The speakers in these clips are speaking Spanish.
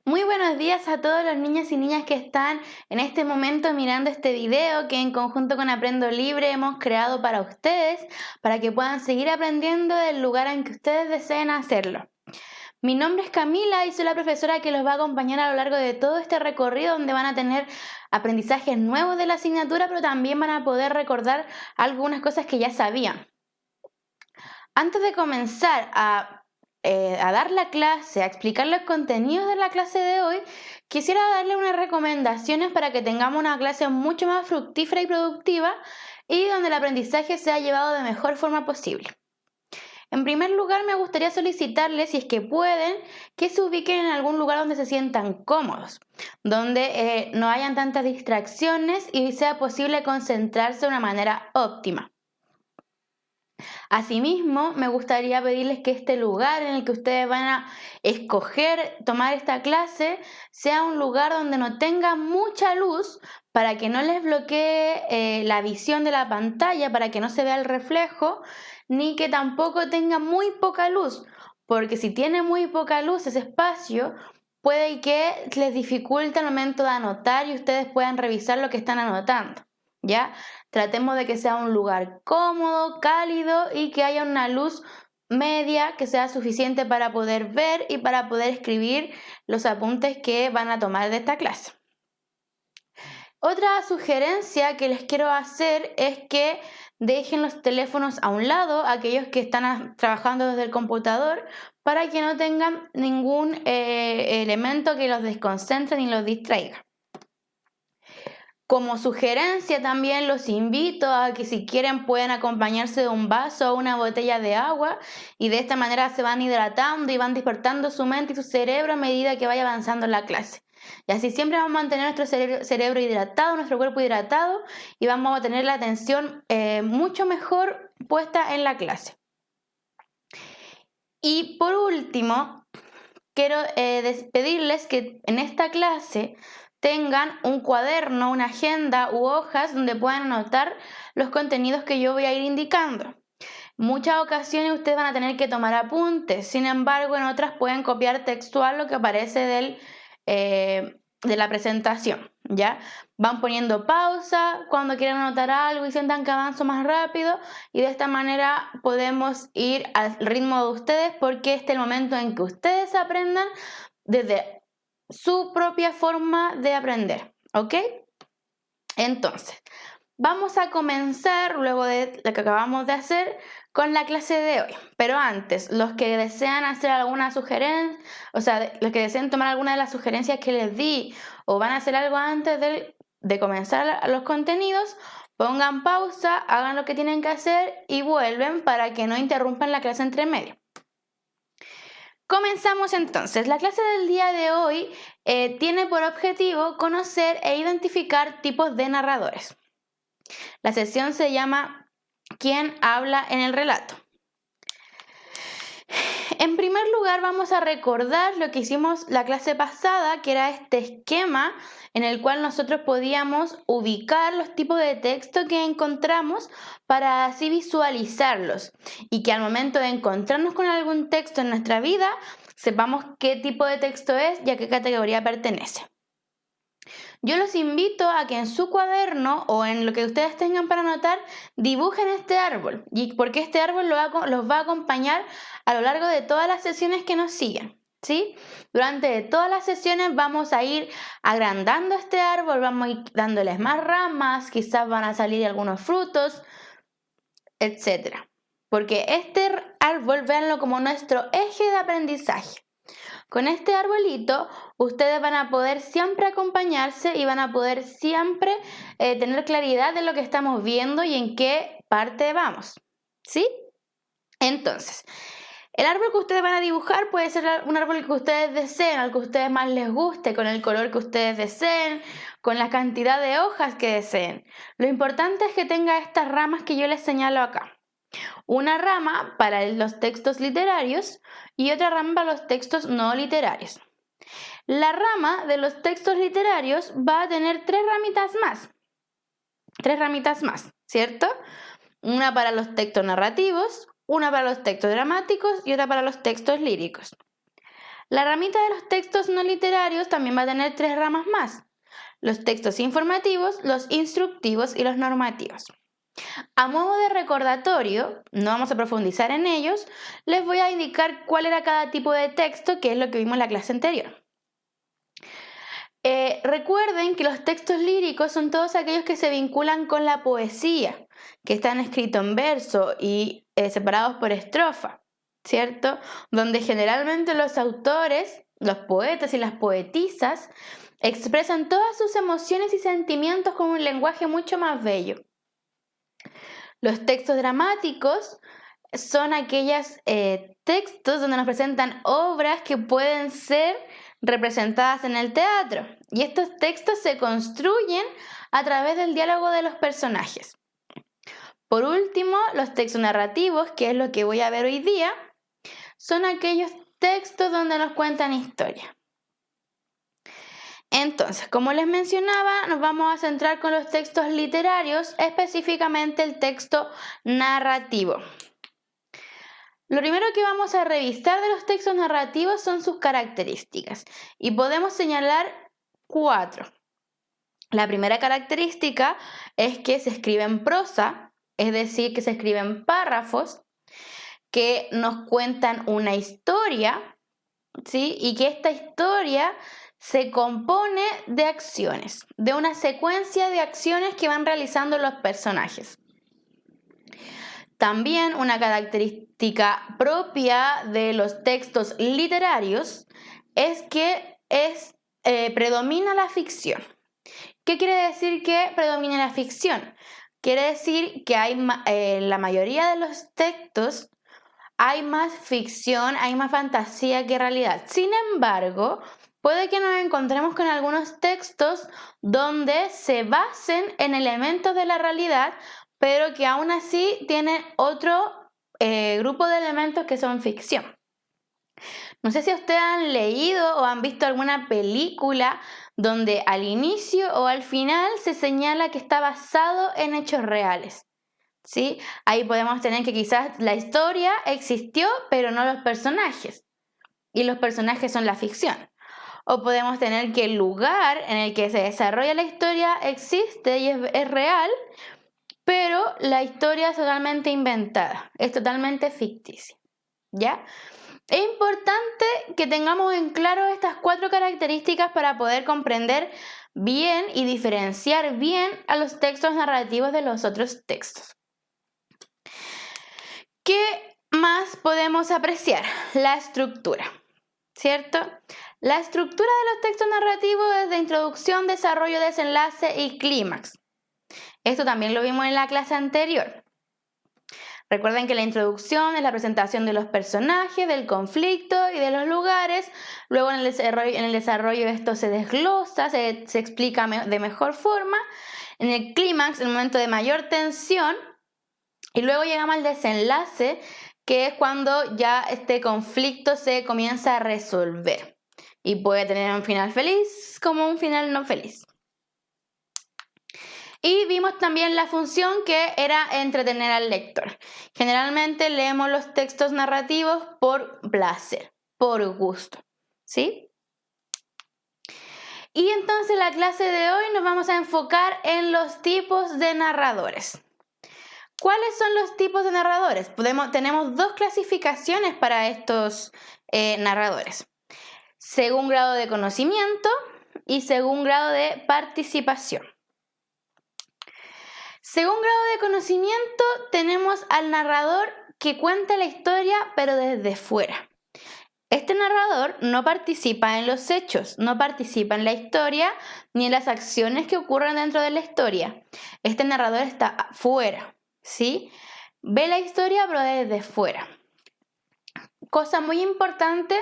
Muy buenos días a todos los niños y niñas que están en este momento mirando este video que en conjunto con Aprendo Libre hemos creado para ustedes, para que puedan seguir aprendiendo del lugar en que ustedes deseen hacerlo. Mi nombre es Camila y soy la profesora que los va a acompañar a lo largo de todo este recorrido donde van a tener aprendizajes nuevos de la asignatura, pero también van a poder recordar algunas cosas que ya sabían. Antes de comenzar a dar la clase, a explicar los contenidos de la clase de hoy, quisiera darle unas recomendaciones para que tengamos una clase mucho más fructífera y productiva y donde el aprendizaje sea llevado de mejor forma posible. En primer lugar, me gustaría solicitarles, si es que pueden, que se ubiquen en algún lugar donde se sientan cómodos, donde no hayan tantas distracciones y sea posible concentrarse de una manera óptima. Asimismo, me gustaría pedirles que este lugar en el que ustedes van a escoger tomar esta clase sea un lugar donde no tenga mucha luz para que no les bloquee la visión de la pantalla, para que no se vea el reflejo, ni que tampoco tenga muy poca luz, porque si tiene muy poca luz ese espacio, puede que les dificulte el momento de anotar y ustedes puedan revisar lo que están anotando, ¿ya? Tratemos de que sea un lugar cómodo, cálido y que haya una luz media que sea suficiente para poder ver y para poder escribir los apuntes que van a tomar de esta clase. Otra sugerencia que les quiero hacer es que dejen los teléfonos a un lado, aquellos que están trabajando desde el computador, para que no tengan ningún elemento que los desconcentre ni los distraiga. Como sugerencia también los invito a que si quieren pueden acompañarse de un vaso o una botella de agua y de esta manera se van hidratando y van despertando su mente y su cerebro a medida que vaya avanzando en la clase. Y así siempre vamos a mantener nuestro cerebro hidratado, nuestro cuerpo hidratado y vamos a tener la atención mucho mejor puesta en la clase. Y por último, quiero despedirles que en esta clase tengan un cuaderno, una agenda u hojas donde puedan anotar los contenidos que yo voy a ir indicando. En muchas ocasiones ustedes van a tener que tomar apuntes, sin embargo en otras pueden copiar textual lo que aparece de la presentación, ¿ya? Van poniendo pausa cuando quieran anotar algo y sientan que avanzo más rápido y de esta manera podemos ir al ritmo de ustedes porque este es el momento en que ustedes aprendan desde su propia forma de aprender, ¿ok? Entonces, vamos a comenzar luego de lo que acabamos de hacer con la clase de hoy. Pero antes, los que desean hacer alguna sugerencia, o sea, los que deseen tomar alguna de las sugerencias que les di o van a hacer algo antes de comenzar los contenidos, pongan pausa, hagan lo que tienen que hacer y vuelven para que no interrumpan la clase entre medio. Comenzamos entonces. La clase del día de hoy tiene por objetivo conocer e identificar tipos de narradores. La sesión se llama ¿Quién habla en el relato? En primer lugar vamos a recordar lo que hicimos la clase pasada, que era este esquema en el cual nosotros podíamos ubicar los tipos de texto que encontramos para así visualizarlos y que al momento de encontrarnos con algún texto en nuestra vida sepamos qué tipo de texto es y a qué categoría pertenece. Yo los invito a que en su cuaderno o en lo que ustedes tengan para anotar dibujen este árbol y porque este árbol los va a acompañar a lo largo de todas las sesiones que nos siguen, ¿sí? Durante todas las sesiones vamos a ir agrandando este árbol, vamos a ir dándoles más ramas, quizás van a salir algunos frutos, etc. Porque este árbol, véanlo como nuestro eje de aprendizaje. Con este arbolito ustedes van a poder siempre acompañarse y van a poder siempre tener claridad de lo que estamos viendo y en qué parte vamos, ¿sí? Entonces, el árbol que ustedes van a dibujar puede ser un árbol que ustedes deseen, al que a ustedes más les guste, con el color que ustedes deseen, con la cantidad de hojas que deseen. Lo importante es que tenga estas ramas que yo les señalo acá. Una rama para los textos literarios y otra rama para los textos no literarios. La rama de los textos literarios va a tener tres ramitas más, ¿cierto? Una para los textos narrativos, una para los textos dramáticos y otra para los textos líricos. La ramita de los textos no literarios también va a tener 3 ramas más: los textos informativos, los instructivos y los normativos. A modo de recordatorio, no vamos a profundizar en ellos, les voy a indicar cuál era cada tipo de texto, que es lo que vimos en la clase anterior. Recuerden que los textos líricos son todos aquellos que se vinculan con la poesía, que están escritos en verso y separados por estrofa, ¿cierto? Donde generalmente los autores, los poetas y las poetisas expresan todas sus emociones y sentimientos con un lenguaje mucho más bello. Los textos dramáticos son aquellos textos donde nos presentan obras que pueden ser representadas en el teatro, y estos textos se construyen a través del diálogo de los personajes. Por último, los textos narrativos, que es lo que voy a ver hoy día, son aquellos textos donde nos cuentan historias. Entonces, como les mencionaba, nos vamos a centrar con los textos literarios, específicamente el texto narrativo. Lo primero que vamos a revisar de los textos narrativos son sus características, y podemos señalar 4. La primera característica es que se escribe en prosa, es decir, que se escribe en párrafos, que nos cuentan una historia, ¿sí? Y que esta historia se compone de acciones, de una secuencia de acciones que van realizando los personajes. También una característica propia de los textos literarios es que predomina la ficción. ¿Qué quiere decir que predomina la ficción? Quiere decir que la mayoría de los textos hay más ficción, hay más fantasía que realidad. Sin embargo, puede que nos encontremos con algunos textos donde se basen en elementos de la realidad, pero que aún así tienen otro grupo de elementos que son ficción. No sé si ustedes han leído o han visto alguna película donde al inicio o al final se señala que está basado en hechos reales, ¿sí? Ahí podemos tener que quizás la historia existió, pero no los personajes, y los personajes son la ficción. O podemos tener que el lugar en el que se desarrolla la historia existe y es real, pero la historia es totalmente inventada, es totalmente ficticia, ¿ya? Es importante que tengamos en claro estas 4 características para poder comprender bien y diferenciar bien a los textos narrativos de los otros textos. ¿Qué más podemos apreciar? La estructura, ¿cierto? La estructura de los textos narrativos es de introducción, desarrollo, desenlace y clímax. Esto también lo vimos en la clase anterior. Recuerden que la introducción es la presentación de los personajes, del conflicto y de los lugares. Luego en el desarrollo esto se desglosa, se explica de mejor forma. En el clímax, el momento de mayor tensión. Y luego llegamos al desenlace, que es cuando ya este conflicto se comienza a resolver. Y puede tener un final feliz como un final no feliz. Y vimos también la función que era entretener al lector. Generalmente leemos los textos narrativos por placer, por gusto, ¿sí? Y entonces la clase de hoy nos vamos a enfocar en los tipos de narradores. ¿Cuáles son los tipos de narradores? Tenemos 2 clasificaciones para estos narradores: según grado de conocimiento y según grado de participación. Según grado de conocimiento, tenemos al narrador que cuenta la historia pero desde fuera. Este narrador no participa en los hechos, no participa en la historia ni en las acciones que ocurren dentro de la historia. Este narrador está fuera, ¿sí? Ve la historia pero desde fuera. Cosa muy importante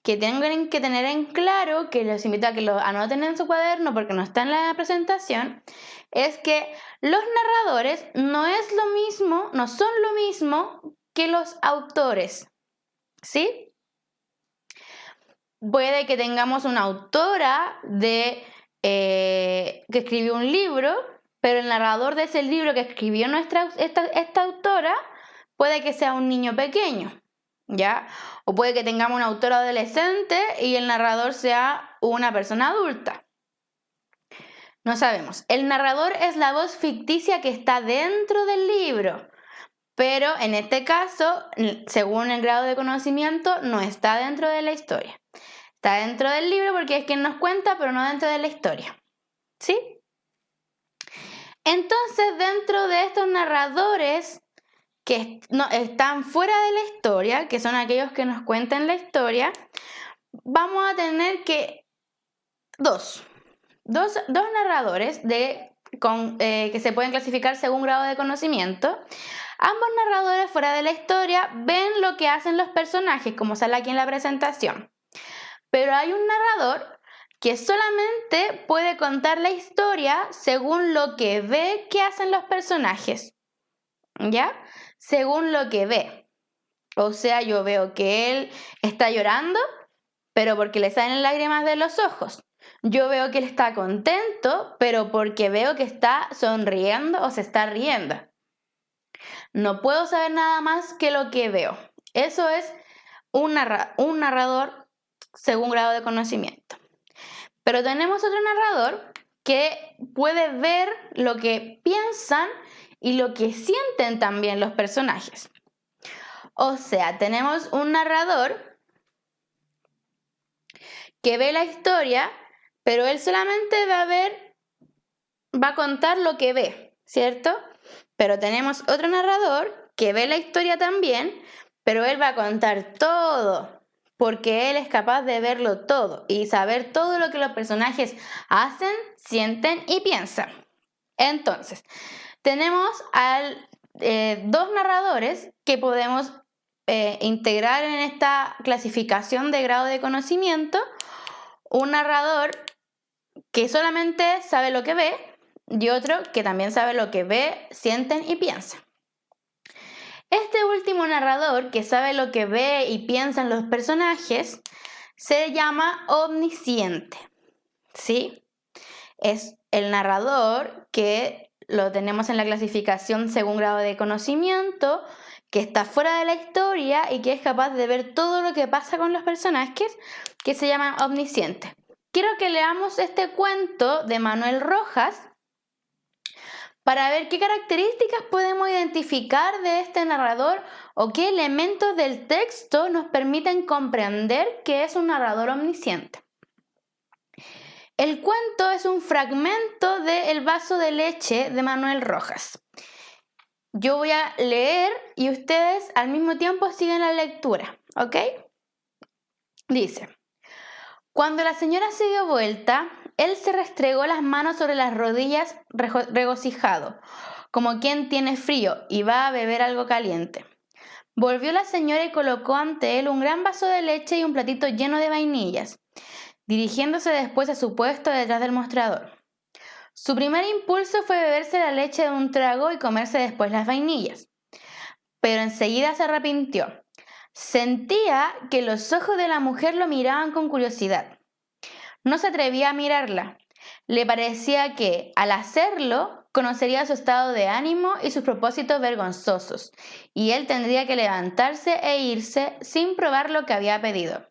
que tienen que tener en claro, que los invito a que lo anoten en su cuaderno porque no está en la presentación, es que los narradores no son lo mismo que los autores, ¿sí? Puede que tengamos una autora que escribió un libro, pero el narrador de ese libro que escribió esta autora puede que sea un niño pequeño, ¿ya? O puede que tengamos un autor adolescente y el narrador sea una persona adulta. No sabemos. El narrador es la voz ficticia que está dentro del libro, pero en este caso, según el grado de conocimiento, no está dentro de la historia. Está dentro del libro porque es quien nos cuenta, pero no dentro de la historia. ¿Sí? Entonces, dentro de estos narradores que no, están fuera de la historia, que son aquellos que nos cuentan la historia, vamos a tener que dos narradores que se pueden clasificar según grado de conocimiento. Ambos narradores fuera de la historia ven lo que hacen los personajes, como sale aquí en la presentación. Pero hay un narrador que solamente puede contar la historia según lo que ve que hacen los personajes. ¿Ya? Según lo que ve. O sea, yo veo que él está llorando, pero porque le salen lágrimas de los ojos. Yo veo que él está contento, pero porque veo que está sonriendo o se está riendo. No puedo saber nada más que lo que veo. Eso es un narrador según grado de conocimiento. Pero tenemos otro narrador que puede ver lo que piensan y lo que sienten también los personajes. O sea, tenemos un narrador que ve la historia, pero él solamente va a contar lo que ve, ¿cierto? Pero tenemos otro narrador que ve la historia también, pero él va a contar todo, porque él es capaz de verlo todo y saber todo lo que los personajes hacen, sienten y piensan. Entonces, tenemos dos narradores que podemos integrar en esta clasificación de grado de conocimiento. Un narrador que solamente sabe lo que ve y otro que también sabe lo que ve, sienten y piensan. Este último narrador que sabe lo que ve y piensan los personajes se llama omnisciente, ¿sí? Es el narrador que lo tenemos en la clasificación según grado de conocimiento, que está fuera de la historia y que es capaz de ver todo lo que pasa con los personajes, que se llaman omniscientes. Quiero que leamos este cuento de Manuel Rojas para ver qué características podemos identificar de este narrador o qué elementos del texto nos permiten comprender que es un narrador omnisciente. El cuento es un fragmento de El vaso de leche de Manuel Rojas. Yo voy a leer y ustedes al mismo tiempo siguen la lectura, ¿ok? Dice: cuando la señora se dio vuelta, él se restregó las manos sobre las rodillas regocijado, como quien tiene frío y va a beber algo caliente. Volvió la señora y colocó ante él un gran vaso de leche y un platito lleno de vainillas, dirigiéndose después a su puesto detrás del mostrador. Su primer impulso fue beberse la leche de un trago y comerse después las vainillas, pero enseguida se arrepintió. Sentía que los ojos de la mujer lo miraban con curiosidad. No se atrevía a mirarla. Le parecía que, al hacerlo, conocería su estado de ánimo y sus propósitos vergonzosos, y él tendría que levantarse e irse sin probar lo que había pedido.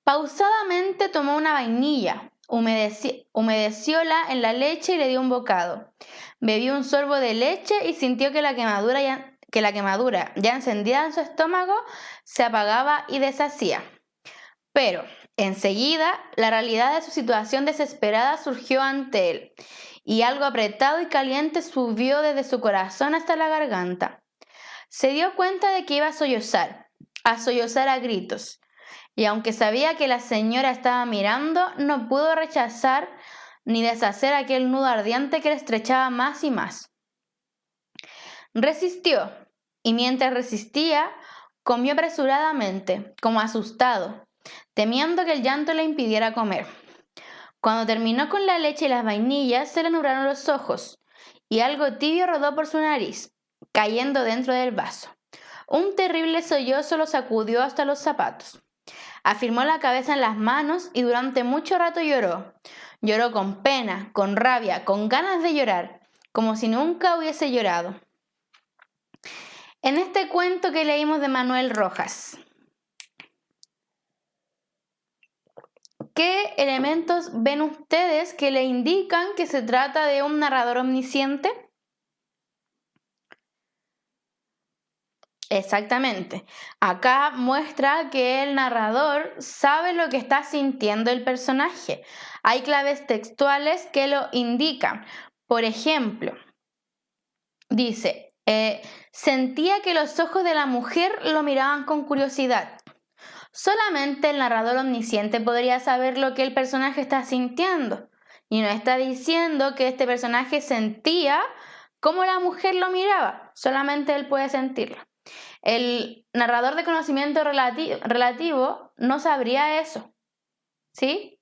Pausadamente tomó una vainilla, humedecióla en la leche y le dio un bocado. Bebió un sorbo de leche y sintió que la quemadura ya encendida en su estómago se apagaba y deshacía. Pero, enseguida, la realidad de su situación desesperada surgió ante él, y algo apretado y caliente subió desde su corazón hasta la garganta. Se dio cuenta de que iba a sollozar a gritos, y aunque sabía que la señora estaba mirando, no pudo rechazar ni deshacer aquel nudo ardiente que le estrechaba más y más. Resistió, y mientras resistía, comió apresuradamente, como asustado, temiendo que el llanto le impidiera comer. Cuando terminó con la leche y las vainillas, se le nublaron los ojos, y algo tibio rodó por su nariz, cayendo dentro del vaso. Un terrible sollozo lo sacudió hasta los zapatos. Afirmó la cabeza en las manos y durante mucho rato lloró. Lloró con pena, con rabia, con ganas de llorar, como si nunca hubiese llorado. En este cuento que leímos de Manuel Rojas, ¿qué elementos ven ustedes que le indican que se trata de un narrador omnisciente? Exactamente. Acá muestra que el narrador sabe lo que está sintiendo el personaje. Hay claves textuales que lo indican. Por ejemplo, dice, sentía que los ojos de la mujer lo miraban con curiosidad. Solamente el narrador omnisciente podría saber lo que el personaje está sintiendo. Y no está diciendo que este personaje sentía cómo la mujer lo miraba. Solamente él puede sentirlo. El narrador de conocimiento relativo no sabría eso. ¿Sí?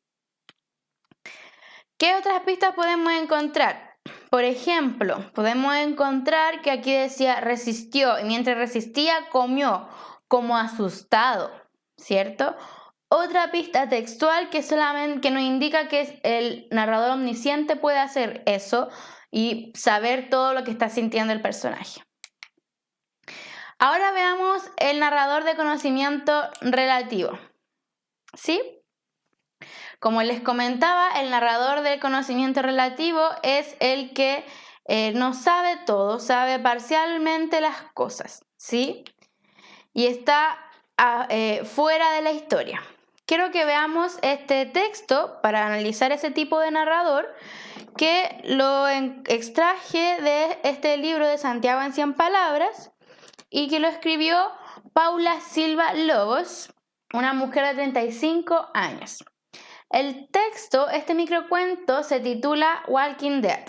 ¿Qué otras pistas podemos encontrar? Por ejemplo, podemos encontrar que aquí decía resistió y mientras resistía comió como asustado, ¿cierto? Otra pista textual que nos indica que el narrador omnisciente puede hacer eso y saber todo lo que está sintiendo el personaje. Ahora veamos el narrador de conocimiento relativo. ¿Sí? Como les comentaba, el narrador del conocimiento relativo es el que no sabe todo, sabe parcialmente las cosas, ¿sí? Y está fuera de la historia. Quiero que veamos este texto para analizar ese tipo de narrador que lo extraje de este libro de Santiago en 100 palabras y que lo escribió Paula Silva Lobos, una mujer de 35 años. El texto, este microcuento, se titula Walking Dead.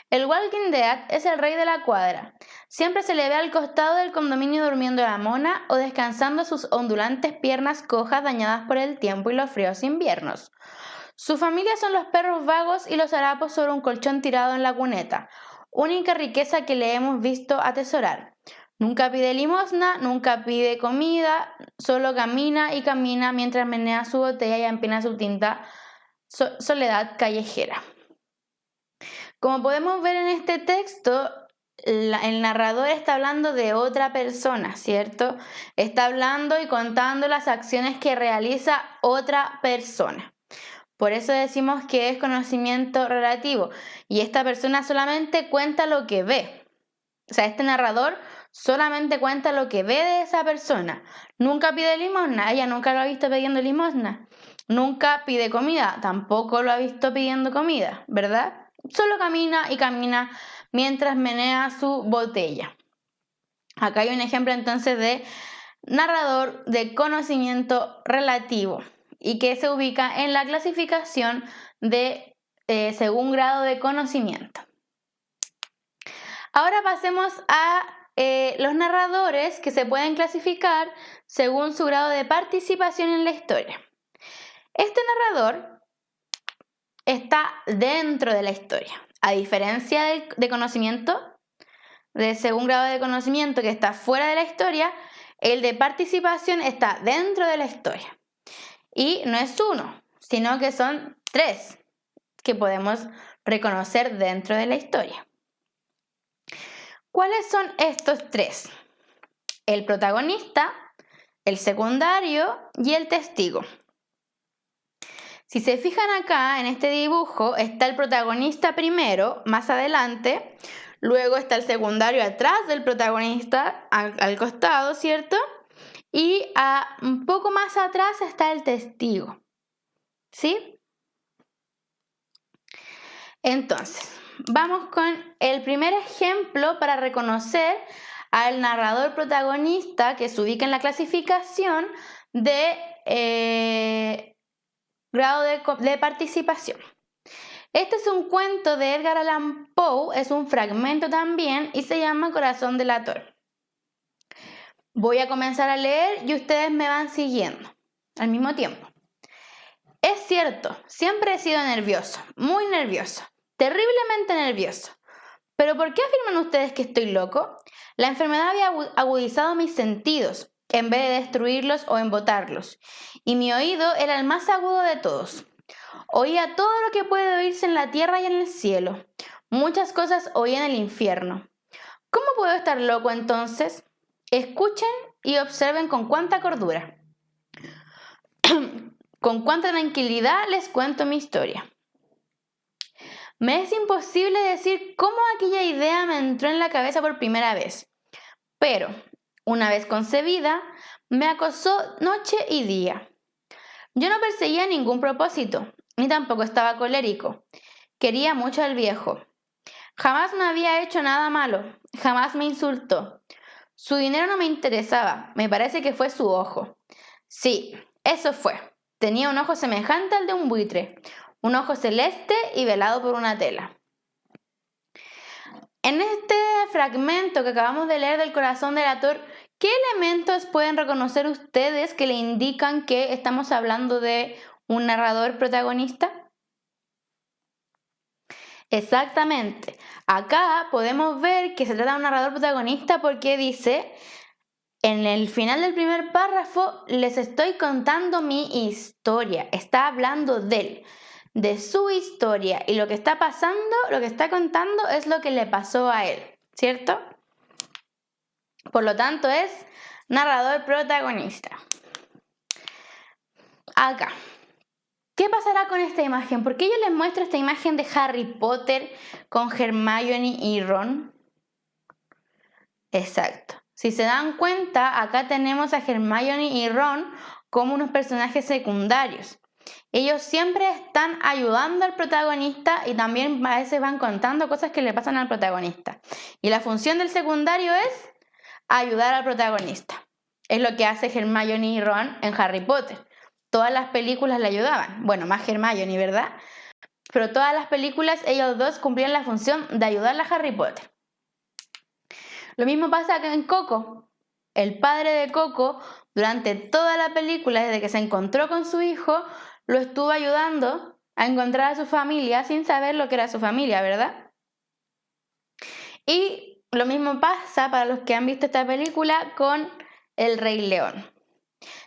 El Walking Dead es el rey de la cuadra. Siempre se le ve al costado del condominio durmiendo la mona o descansando sus ondulantes piernas cojas dañadas por el tiempo y los fríos inviernos. Su familia son los perros vagos y los harapos sobre un colchón tirado en la cuneta, única riqueza que le hemos visto atesorar. Nunca pide limosna, nunca pide comida, solo camina y camina mientras menea su botella y empina su tinta soledad callejera. Como podemos ver en este texto, el narrador está hablando de otra persona, ¿cierto? Está hablando y contando las acciones que realiza otra persona. Por eso decimos que es conocimiento relativo. Y esta persona solamente cuenta lo que ve. O sea, este narrador solamente cuenta lo que ve de esa persona. Nunca pide limosna, ella nunca lo ha visto pidiendo limosna. Nunca pide comida, tampoco lo ha visto pidiendo comida, ¿verdad? Solo camina y camina mientras menea su botella. Acá hay un ejemplo entonces de narrador de conocimiento relativo y que se ubica en la clasificación de según grado de conocimiento. Ahora pasemos a los narradores que se pueden clasificar según su grado de participación en la historia. Este narrador está dentro de la historia, a diferencia de conocimiento, de según grado de conocimiento que está fuera de la historia, el de participación está dentro de la historia. Y no es uno, sino que son 3 que podemos reconocer dentro de la historia. ¿Cuáles son estos 3? El protagonista, el secundario y el testigo. Si se fijan acá en este dibujo, está el protagonista primero, más adelante, luego está el secundario atrás del protagonista, al costado, ¿cierto? Y un poco más atrás está el testigo, ¿sí? Entonces, vamos con el primer ejemplo para reconocer al narrador protagonista que se ubica en la clasificación de grado de participación. Este es un cuento de Edgar Allan Poe, es un fragmento también y se llama Corazón delator. Voy a comenzar a leer y ustedes me van siguiendo al mismo tiempo. Es cierto, siempre he sido nervioso, muy nervioso, terriblemente nervioso. ¿Pero por qué afirman ustedes que estoy loco? La enfermedad había agudizado mis sentidos en vez de destruirlos o embotarlos, y mi oído era el más agudo de todos. Oía todo lo que puede oírse en la tierra y en el cielo. Muchas cosas oí en el infierno. ¿Cómo puedo estar loco entonces? Escuchen y observen con cuánta cordura, con cuánta tranquilidad les cuento mi historia. Me es imposible decir cómo aquella idea me entró en la cabeza por primera vez, pero, una vez concebida, me acosó noche y día. Yo no perseguía ningún propósito, ni tampoco estaba colérico. Quería mucho al viejo. Jamás me había hecho nada malo, jamás me insultó. Su dinero no me interesaba, me parece que fue su ojo. Sí, eso fue. Tenía un ojo semejante al de un buitre, un ojo celeste y velado por una tela. En este fragmento que acabamos de leer del corazón del autor, ¿qué elementos pueden reconocer ustedes que le indican que estamos hablando de un narrador protagonista? Exactamente. Acá podemos ver que se trata de un narrador protagonista porque dice, en el final del primer párrafo, les estoy contando mi historia. Está hablando de él, de su historia, y lo que está pasando, lo que está contando es lo que le pasó a él, ¿cierto? Por lo tanto es narrador protagonista. Acá, ¿qué pasará con esta imagen? ¿Por qué yo les muestro esta imagen de Harry Potter con Hermione y Ron? Exacto. Si se dan cuenta, acá tenemos a Hermione y Ron como unos personajes secundarios. Ellos siempre están ayudando al protagonista y también a veces van contando cosas que le pasan al protagonista. Y la función del secundario es ayudar al protagonista. Es lo que hace Hermione y Ron en Harry Potter. Todas las películas le ayudaban. Bueno, más Hermione, ¿verdad? Pero todas las películas ellos dos cumplían la función de ayudarle a Harry Potter. Lo mismo pasa acá en Coco. El padre de Coco, durante toda la película, desde que se encontró con su hijo, lo estuvo ayudando a encontrar a su familia sin saber lo que era su familia, ¿verdad? Y lo mismo pasa para los que han visto esta película con El Rey León.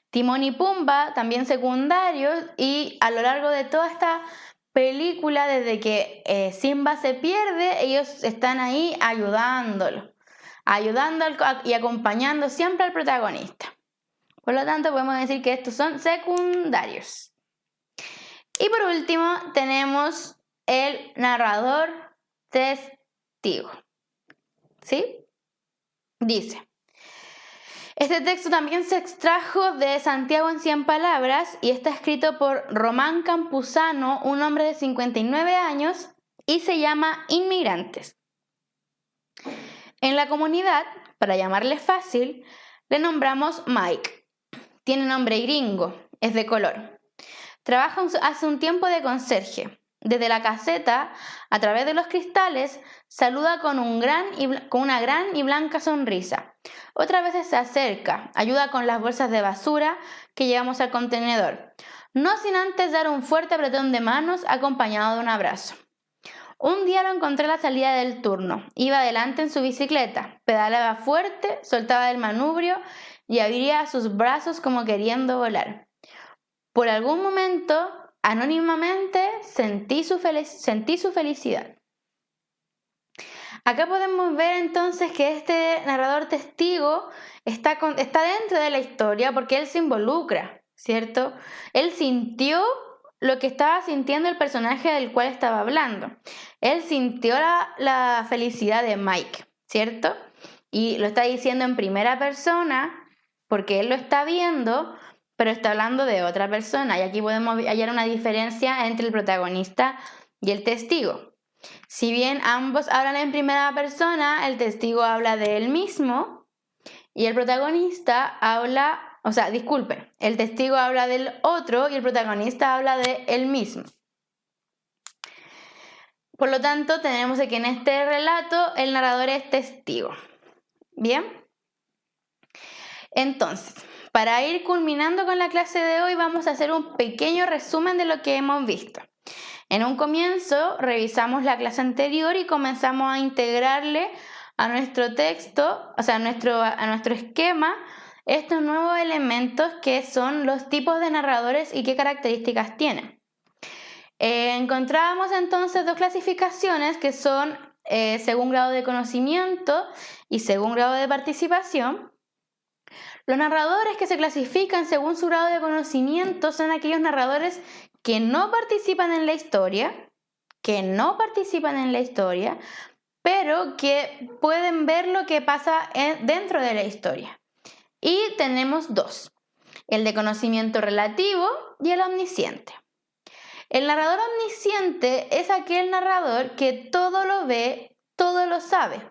Timón y Pumba, también secundarios, y a lo largo de toda esta película, desde que Simba se pierde, ellos están ahí ayudándolo y acompañando siempre al protagonista. Por lo tanto, podemos decir que estos son secundarios. Y por último, tenemos el narrador testigo. ¿Sí? Dice, este texto también se extrajo de Santiago en 100 palabras y está escrito por Román Campuzano, un hombre de 59 años, y se llama Inmigrantes. En la comunidad, para llamarle fácil, le nombramos Mike. Tiene nombre gringo, es de color. Trabaja hace un tiempo de conserje. Desde la caseta, a través de los cristales, saluda con una gran y blanca sonrisa. Otras veces se acerca, ayuda con las bolsas de basura que llevamos al contenedor, no sin antes dar un fuerte apretón de manos acompañado de un abrazo. Un día lo encontré a la salida del turno. Iba adelante en su bicicleta, pedaleaba fuerte, soltaba el manubrio y abría sus brazos como queriendo volar. Por algún momento, anónimamente, sentí su felicidad. Acá podemos ver entonces que este narrador testigo está dentro de la historia porque él se involucra, ¿cierto? Él sintió lo que estaba sintiendo el personaje del cual estaba hablando. Él sintió la felicidad de Mike, ¿cierto? Y lo está diciendo en primera persona porque él lo está viendo, pero está hablando de otra persona. Y aquí podemos hallar una diferencia entre el protagonista y el testigo. Si bien ambos hablan en primera persona, el testigo habla de él mismo y el protagonista el testigo habla del otro y el protagonista habla de él mismo. Por lo tanto, tenemos que en este relato el narrador es testigo. ¿Bien? Entonces, para ir culminando con la clase de hoy, vamos a hacer un pequeño resumen de lo que hemos visto. En un comienzo, revisamos la clase anterior y comenzamos a integrarle a nuestro texto, a nuestro esquema, estos nuevos elementos que son los tipos de narradores y qué características tienen. Encontrábamos entonces dos clasificaciones que son según grado de conocimiento y según grado de participación. Los narradores que se clasifican según su grado de conocimiento son aquellos narradores que no participan en la historia, pero que pueden ver lo que pasa dentro de la historia. Y tenemos dos, el de conocimiento relativo y el omnisciente. El narrador omnisciente es aquel narrador que todo lo ve, todo lo sabe.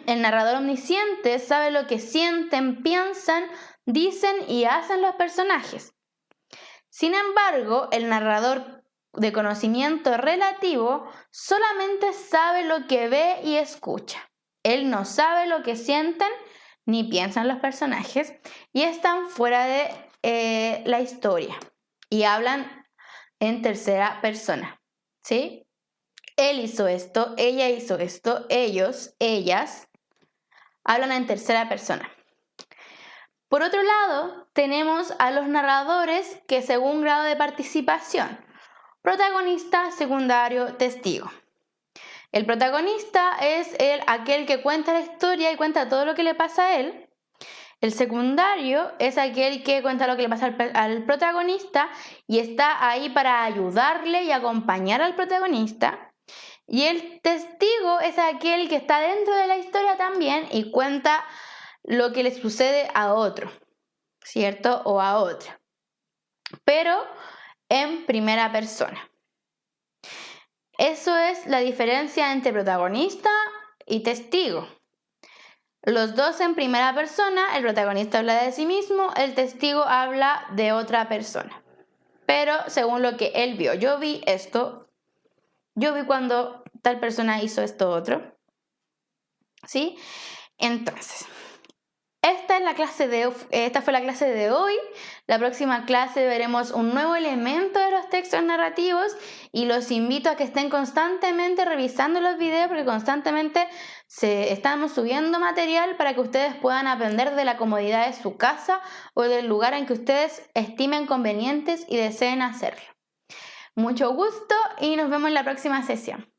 El narrador omnisciente sabe lo que sienten, piensan, dicen y hacen los personajes. Sin embargo, el narrador de conocimiento relativo solamente sabe lo que ve y escucha. Él no sabe lo que sienten ni piensan los personajes y están fuera de la historia y hablan en tercera persona, ¿sí? Él hizo esto, ella hizo esto, ellos, ellas, hablan en tercera persona. Por otro lado, tenemos a los narradores que según grado de participación, protagonista, secundario, testigo. El protagonista es aquel que cuenta la historia y cuenta todo lo que le pasa a él. El secundario es aquel que cuenta lo que le pasa al protagonista y está ahí para ayudarle y acompañar al protagonista. Y el testigo es aquel que está dentro de la historia también y cuenta lo que le sucede a otro, ¿cierto? O a otra, pero en primera persona. Eso es la diferencia entre protagonista y testigo. Los dos en primera persona, el protagonista habla de sí mismo, el testigo habla de otra persona. Pero según lo que él vio, yo vi esto, yo vi cuando tal persona hizo esto otro, ¿sí? Entonces, esta fue la clase de hoy. La próxima clase veremos un nuevo elemento de los textos narrativos y los invito a que estén constantemente revisando los videos porque constantemente estamos subiendo material para que ustedes puedan aprender de la comodidad de su casa o del lugar en que ustedes estimen convenientes y deseen hacerlo. Mucho gusto y nos vemos en la próxima sesión.